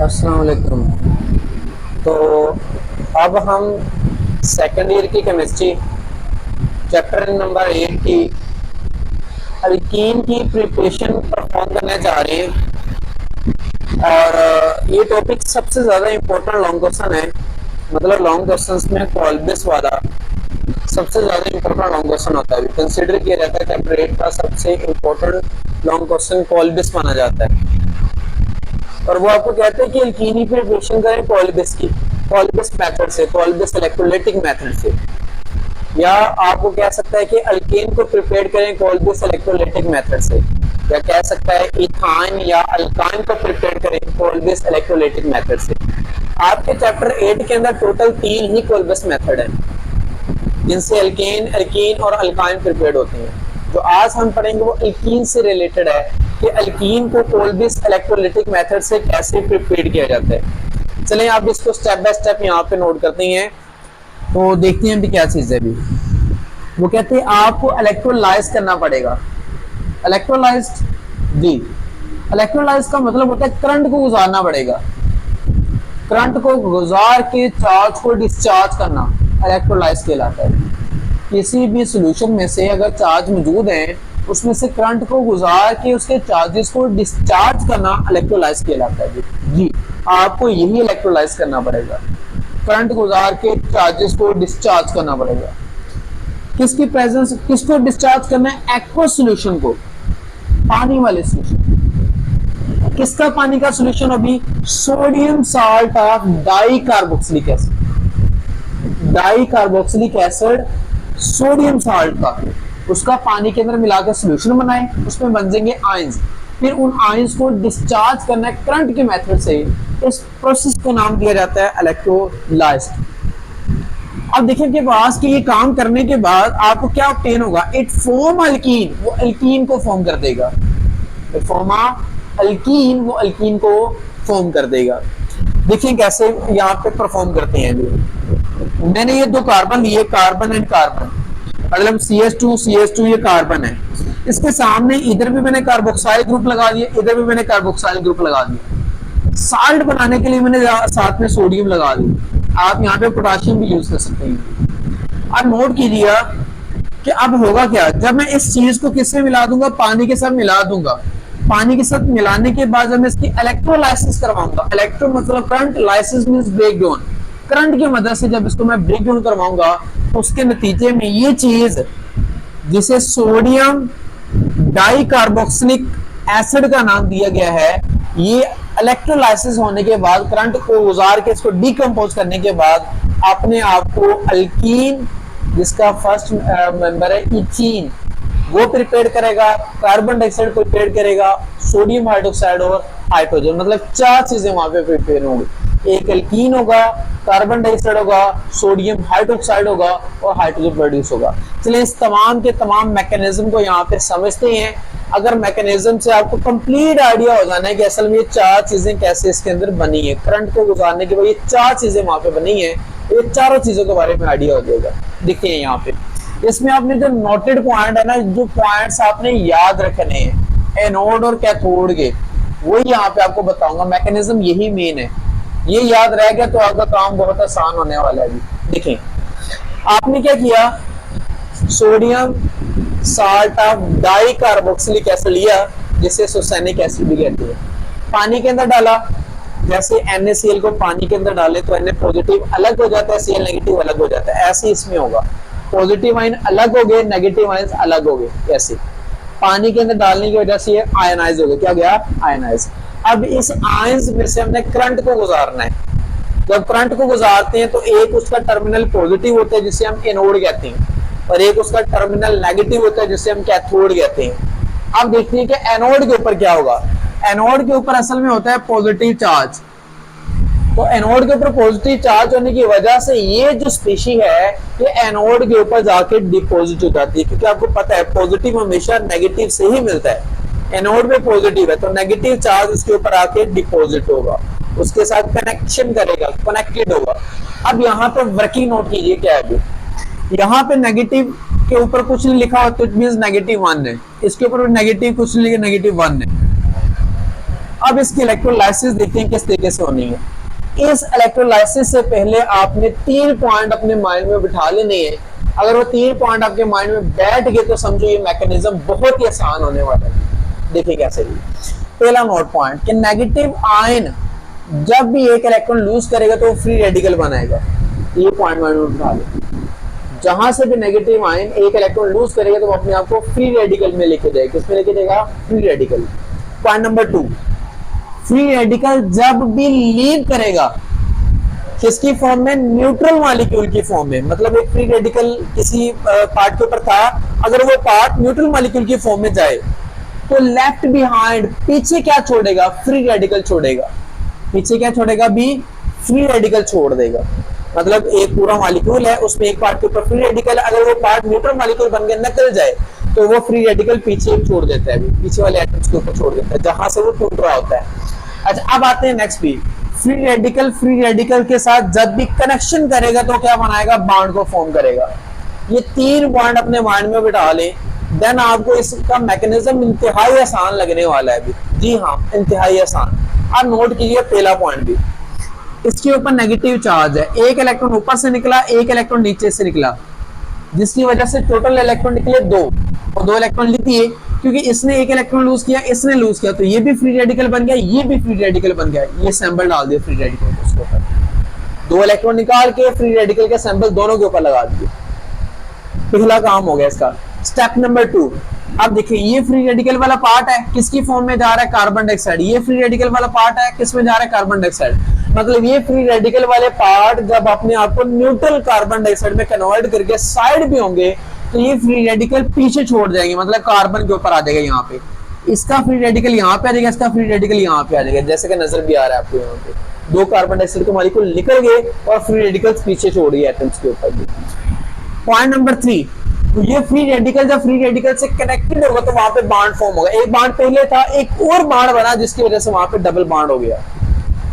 अस्सलाम वालेकुम। तो अब हम सेकेंड ईयर की केमिस्ट्री चैप्टर नंबर 8 की अल्कीन की प्रिपरेशन परफॉर्म करने जा रहे हैं। और ये टॉपिक सबसे ज़्यादा इम्पोर्टेंट लॉन्ग क्वेश्चन है। मतलब लॉन्ग क्वेश्चन में कॉलबिस वाला सबसे ज़्यादा इम्पोर्टेंट लॉन्ग क्वेश्चन होता है। कंसिडर किया जाता है चैप्टर 8 का सबसे इम्पोर्टेंट लॉन्ग क्वेश्चन कॉलबिस माना जाता है। और वो आपको कहते हैं कि अल्कीनी प्रिपरेशन करें कॉलबिस मेथड से, कॉलबिस इलेक्ट्रोलाइटिक मेथड से, या आपको कह सकता है कि अल्केन को प्रिपेयर करें कॉलबिस इलेक्ट्रोलाइटिक मेथड से, या कह सकता है इथाइन या अल्काइन को प्रिपेयर करें कॉलबिस इलेक्ट्रोलाइटिक मेथड से। आपके चैप्टर 8 के अंदर टोटल 3 ही कॉलबिस मेथड है जिनसे अल्केन, अल्कीन और अल्काइन प्रिपेयर्ड होते हैं। जो आज हम पढ़ेंगे वो अल्कीन से रिलेटेड है कि अल्कीन को कॉलबिस इलेक्ट्रोलाइटिक मेथड से कैसे प्रिपेयर किया जाता है। चलें आप इसको स्टेप बाय स्टेप यहाँ पे नोट करते हैं। तो देखते हैं भी क्या चीज है। अभी वो कहते हैं आपको इलेक्ट्रोलाइज करना पड़ेगा। इलेक्ट्रोलाइज जी, इलेक्ट्रोलाइज का मतलब होता है करंट को गुजारना पड़ेगा। करंट को गुजार के चार्ज को डिस्चार्ज करना इलेक्ट्रोलाइज कहलाता है। किसी भी सॉल्यूशन में से अगर चार्ज मौजूद है उसमें से करंट को गुजार के उसके चार्जेस को डिस्चार्ज करना इलेक्ट्रोलाइज कहलाता है। जी, आपको यही इलेक्ट्रोलाइज करना पड़ेगा, करंट गुजार के चार्जेस को डिस्चार्ज करना पड़ेगा। किसकी प्रेजेंस, किसको डिस्चार्ज करना है? एक्वस सॉल्यूशन को, पानी वाले सॉल्यूशन। किसका पानी का सॉल्यूशन? अभी sodium salt of di carboxylic acid, di carboxylic acid sodium salt का, उसका पानी के अंदर मिलाकर सॉल्यूशन बनाए, उसमें बन जाएंगे आयंस। फिर उन आयंस को डिस्चार्ज करना है करंट के मेथड से। इस प्रोसेस को नाम दिया जाता है इलेक्ट्रोलाइज। अब देखिए कि पास कि ये काम करने के बाद आपको क्या ऑब्टेन होगा? इट फॉर्म अल्कीन, वो अल्कीन को फॉर्म कर देगा। इट फॉर्म अल्कीन, वो अल्कीन को फॉर्म कर देगा। देखिए कैसे यहाँ पे परफॉर्म करते हैं। जो मैंने ये दो कार्बन लिए, कार्बन एंड कार्बन, मतलब CH2 ये कार्बन है। इसके सामने इधर भी मैंने कार्बोक्साइल ग्रुप लगा दिया, इधर भी मैंने कार्बोक्साइल ग्रुप लगा दिया। साल्ट बनाने के लिए मैंने साथ में सोडियम लगा दिया। आप यहाँ पे पोटाशियम भी यूज कर सकते हैं। अब नोट कीजिए कि अब होगा क्या जब मैं इस चीज को किससे मिला दूंगा? पानी के साथ मिला दूंगा। पानी के साथ मिलाने के बाद जब मैं इसकी इलेक्ट्रोलाइसिस करवाऊंगा, इलेक्ट्रो मतलब current, lysis means break down, current की मदद से जब इसको मैं ब्रेक डाउन करवाऊंगा तो उसके नतीजे में ये चीज जिसे सोडियम डाई कार्बोक्सिलिक एसिड का नाम दिया गया है, ये इलेक्ट्रोलाइसिस होने के बाद, करंट को गुजार के इसको डिकम्पोज करने के बाद अपने आप को अल्कीन, जिसका फर्स्ट मेंबर है इथीन, वो प्रिपेयर करेगा, कार्बन डाइऑक्साइड प्रिपेयर करेगा, सोडियम हाइड्रोक्साइड और हाइड्रोजन, मतलब 4 चीजें वहां पे प्रिपेयर होंगी। एक अल्कीन होगा, कार्बन डाइऑक्साइड होगा, सोडियम हाइड्रोक्साइड होगा और हाइड्रोजन प्रोड्यूस होगा। चलिए इस तमाम के तमाम मैकेनिज्म को यहाँ पे समझते हैं। अगर मैकेनिज्म से आपको कंप्लीट आइडिया हो जाना है कि असल में ये 4 चीजें कैसे इसके अंदर बनी है, करंट को गुजारने के बाद ये 4 चीजें वहां पे बनी है, ये चारों चीजों के बारे में आइडिया हो जाएगा। देखिए यहाँ पे इसमें आपने जो नोटेड पॉइंट है ना, जो पॉइंट्स आपने याद रखने हैं एनोड और कैथोड के, वो यहाँ पे आपको बताऊंगा। मैकेनिज्म यही मेन है, ये याद रह गया तो आपका काम बहुत आसान होने वाला है। देखें आपने क्या किया, sodium salt of di carboxylic acid लिया, जिसे सुसैनिक एसिड भी कहते हैं, पानी के अंदर डाला। जैसे NaCl को पानी के अंदर डाले तो Na पॉजिटिव अलग हो जाता है, Cl नेगेटिव अलग हो जाता है। ऐसे इसमें होगा, पॉजिटिव आयन अलग हो गए, नेगेटिव आयन अलग हो गए। ऐसे पानी के अंदर डालने की वजह से ये आयनाइज हो गया। क्या गया? आयनाइज। अब इस आयंस में से हमने करंट को गुजारना है। जब करंट को गुजारते हैं तो एक उसका टर्मिनल पॉजिटिव होता है जिसे हम एनोड कहते हैं, और एक उसका टर्मिनल नेगेटिव होता है जिसे हम कैथोड कहते हैं। अब देखते हैं कि एनोड के ऊपर क्या होगा। एनोड के ऊपर असल में होता है पॉजिटिव चार्ज। तो एनोड के ऊपर पॉजिटिव चार्ज होने की वजह से ये जो स्पीशी है ये एनोड के ऊपर जाके डिपॉजिट हो जाती है, क्योंकि आपको पता है पॉजिटिव हमेशा नेगेटिव से ही मिलता है। एनोड में पॉजिटिव है तो नेगेटिव चार्ज उसके ऊपर आके डिपॉजिट होगा, उसके साथ कनेक्शन करेगा, कनेक्टेड होगा। अब यहाँ पे वर्किंग नोट कीजिए क्या है। यहाँ पे नेगेटिव के ऊपर कुछ नहीं लिखा हो तो इट मींस -1 है, इसके ऊपर नेगेटिव कुछ नहीं लिखा, -1 है। अब इसकी इलेक्ट्रोलाइसिस देखते हैं किस तरीके से होनी है। इस इलेक्ट्रोलाइसिस से पहले आपने 3 पॉइंट अपने माइंड में बिठा लेने हैं। अगर वो 3 पॉइंट आपके माइंड में बैठ गए तो समझो ये मैकेनिज्म बहुत ही आसान होने वाला है। देखिए कैसे भी। पहला नोट पॉइंट कि नेगेटिव आयन जब भी एक इलेक्ट्रॉन लूज करेगा तो वो फ्री रेडिकल बनाएगा। ये पॉइंट माइंड में बिठा लें। जहां से भी नेगेटिव आयन एक इलेक्ट्रॉन लूज करेगा तो वो अपने आप को फ्री रेडिकल में लेके जाएगा। किसमें लेके जाएगा? Free radical. Point number 2, free radical जब भी लीव करेगा किसकी फॉर्म में? न्यूट्रल मॉलिक्यूल की फॉर्म में। मतलब एक फ्री रेडिकल किसी पार्ट के ऊपर था, अगर वो पार्ट न्यूट्रल मॉलिक्यूल की फॉर्म में जाए तो लेफ्ट बिहाइंड पीछे क्या छोड़ेगा? फ्री रेडिकल छोड़ेगा। पीछे क्या छोड़ेगा? भी फ्री रेडिकल छोड़ देगा। मतलब एक पूरा मॉलिक्यूल है, उसमें एक पार्ट के ऊपर फ्री रेडिकल, अगर वो पार्ट न्यूट्रल मॉलिक्यूल बन के निकल जाए तो वो फ्री रेडिकल पीछे छोड़ देता है, पीछे वाले एटम्स के ऊपर छोड़ देता है जहां से वो टूट रहा होता है। अच्छा, अब आते हैं नेक्स्ट भी। फ्री रेडिकल के साथ जब भी कनेक्शन करेगा तो क्या बनाएगा? बॉन्ड को फॉर्म करेगा। ये 3 पॉइंट अपने माइंड में बिठा लें, देन आपको इसका मैकेनिज्म इंतहाई आसान लगने वाला है। जी हाँ, इंतहाई आसान। अब नोट कीजिए पहला पॉइंट भी, इसके ऊपर नेगेटिव चार्ज है। एक इलेक्ट्रॉन ऊपर से निकला, एक इलेक्ट्रॉन नीचे से निकला, जिसकी वजह से टोटल इलेक्ट्रॉन निकले 2 और 2 इलेक्ट्रॉन लिख दिए, क्योंकि इसने एक इलेक्ट्रॉन लूज किया, इसने लूज किया, तो ये भी फ्री रेडिकल बन गया, ये भी फ्री रेडिकल बन गया। ये सैंपल डाल दिया फ्री रेडिकल के उसके ऊपर, 2 इलेक्ट्रॉन निकाल के फ्री रेडिकल के सैंपल दोनों के ऊपर लगा दिए। पहला काम हो गया इसका। स्टेप नंबर 2, अब देखिए ये फ्री रेडिकल वाला पार्ट है, किसकी फॉर्म में जा रहा है? Carbon dioxide. ये फ्री रेडिकल वाला पार्ट है, किस में जा रहा है? Carbon dioxide. मतलब ये फ्री रेडिकल वाले पार्ट जब अपने आप को न्यूट्रल कार्बन डाइऑक्साइड में कन्वर्ट करके साइड पे होंगे तो ये फ्री रेडिकल पीछे छोड़ जाएंगे, मतलब कार्बन के ऊपर आ जाएगा। यहाँ पे इसका फ्री रेडिकल यहाँ पे आ जाएगा, इसका फ्री रेडिकल यहाँ पे आ जाएगा, जैसे कि नजर भी आ रहा है आपको। यहाँ पे 2 कार्बन डाइऑक्साइड के मॉलिक्यूल निकल गए और फ्री रेडिकल्स पीछे छोड़ दिए एटम्स के ऊपर। पॉइंट नंबर 3, तो ये फ्री रेडिकल जब फ्री रेडिकल से कनेक्टेड होगा तो वहां पे बॉन्ड फॉर्म होगा। एक बॉन्ड पहले था, एक और बॉन्ड बना जिसकी वजह से वहां पे डबल बॉन्ड हो गया।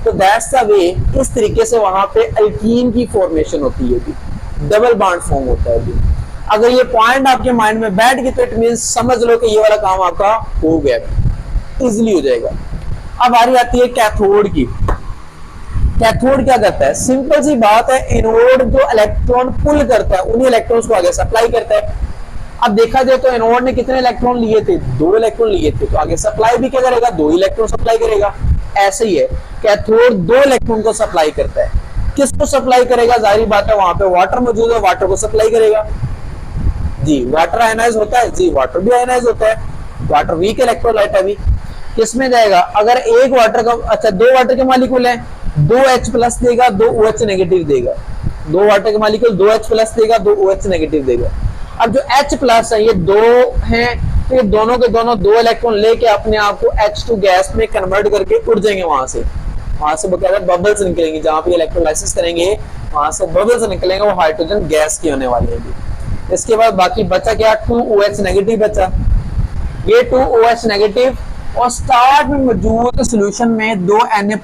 तो दैट्स द वे, इस तरीके से वहां पे अल्कीन की फॉर्मेशन होती है, डबल बॉन्ड फॉर्म होता है। अगर ये पॉइंट आपके माइंड में बैठ गई तो इट मींस समझ लो कि ये वाला काम आपका हो गया, इजीली हो जाएगा। अब बारी आती है कैथोड की। कैथोड क्या करता है? सिंपल सी बात है, एनोड जो इलेक्ट्रॉन पुल करता है उन्हीं इलेक्ट्रॉन्स को आगे सप्लाई करता है। अब देखा जाए तो एनोड ने कितने इलेक्ट्रॉन लिए थे? 2 इलेक्ट्रॉन लिए थे, तो आगे सप्लाई भी क्या करेगा? 2 इलेक्ट्रॉन सप्लाई करेगा। ऐसे ही है, कैथोड 2 इलेक्ट्रॉन को सप्लाई करता है। किसको सप्लाई करेगा? जाहिर बात है वहां पे वाटर मौजूद है, वाटर को सप्लाई करेगा। जी, वाटर आयनाइज होता है, जी वाटर भी आयनाइज होता है, वाटर वीक इलेक्ट्रोलाइट है। भी किसमें जाएगा? अगर एक वाटर का, अच्छा 2 वाटर के मॉलिक्यूल है, 2 H प्लस देगा, 2 OH नेगेटिव देगा। 2 वाटर के मॉलिक्यूल 2 H प्लस देगा, 2 OH नेगेटिव देगा। अब जो H प्लस है ये 2 हैं, तो ये दोनों के दोनों 2 इलेक्ट्रॉन लेके अपने आप को H2 गैस में कन्वर्ट करके उड़ जाएंगे। वहां से बकायदा बबल्स निकलेंगे, जहां पे इलेक्ट्रोलाइसिस करेंगे वहां से बबल्स निकलेंगे, वो हाइड्रोजन गैस की होने वाली है। इसके बाद बाकी बचा क्या? 2 OH नेगेटिव बचा। ये 2 OH नेगेटिव और स्टार्ट में मौजूद सॉल्यूशन में 2 Na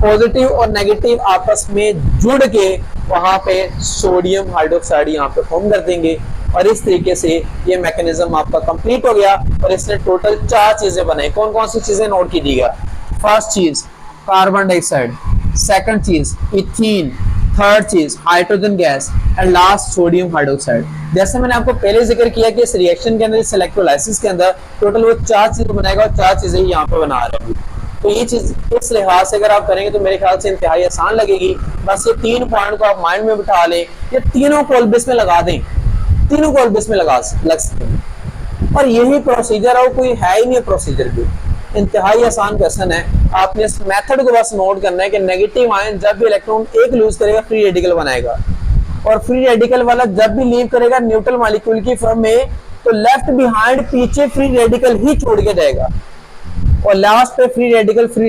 पॉजिटिव और नेगेटिव आपस में जुड़ के वहां पे सोडियम हाइड्रोक्साइड यहाँ पे फॉर्म कर देंगे। और इस तरीके से ये मैकेनिज्म आपका कंप्लीट हो गया और इसने टोटल 4 चीजें बनाई। कौन कौन सी चीजें नोट कीजिएगा? फर्स्ट चीज कार्बन डाइऑक्साइड, सेकंड चीज इथीन, थर्ड चीज hydrogen gas and last sodium hydroxide. जैसे मैंने आपको पहले जिक्र किया कि इस रिएक्शन के अंदर, इस इलेक्ट्रोलाइसिस के अंदर टोटल वो 4 चीजें बनाएगा और 4 चीजें यहाँ पे बना रहे हैं। तो ये चीज इस लिहाज से अगर आप करेंगे तो मेरे ख्याल से इंतहाई आसान लगेगी। बस ये 3 पॉइंट को आप माइंड में बिठा लें, ये तीनों को बेस में लगा दें, तीनों को बेस में लग सकते हैं। और यही प्रोसीजर है, कोई है ही नहीं प्रोसीजर भी, इंतहाई आसान क्वेश्चन है। आपने इस मेथड को बस नोट करना है कि नेगेटिव आयन जब भी इलेक्ट्रॉन एक लूज करेगा फ्री रेडिकल बनाएगा, और फ्री रेडिकल वाला जब भी लीव करेगा न्यूट्रल मॉलिक्यूल की फॉर्म में तो लेफ्ट बिहाइंड पीछे फ्री रेडिकल ही छोड़ के जाएगा, और लास्ट पे फ्री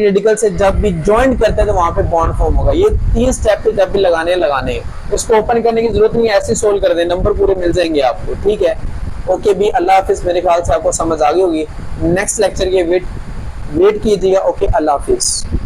रेडिकल से जब भी ज्वाइन करते हैं तो वहां पे बॉन्ड फॉर्म होगा। ये 3 स्टेप पे जब भी लगाने इसको ओपन करने की जरूरत नहीं है, ऐसे सोल्व कर दें, नंबर पूरे मिल जाएंगे आपको। ठीक है, ओके भी, अल्लाह हाफिज। मेरे ख्याल से आपको समझ आ गई होगी। नेक्स्ट लेक्चर के वेट कीजिएगा। ओके, अल्लाह हाफिज।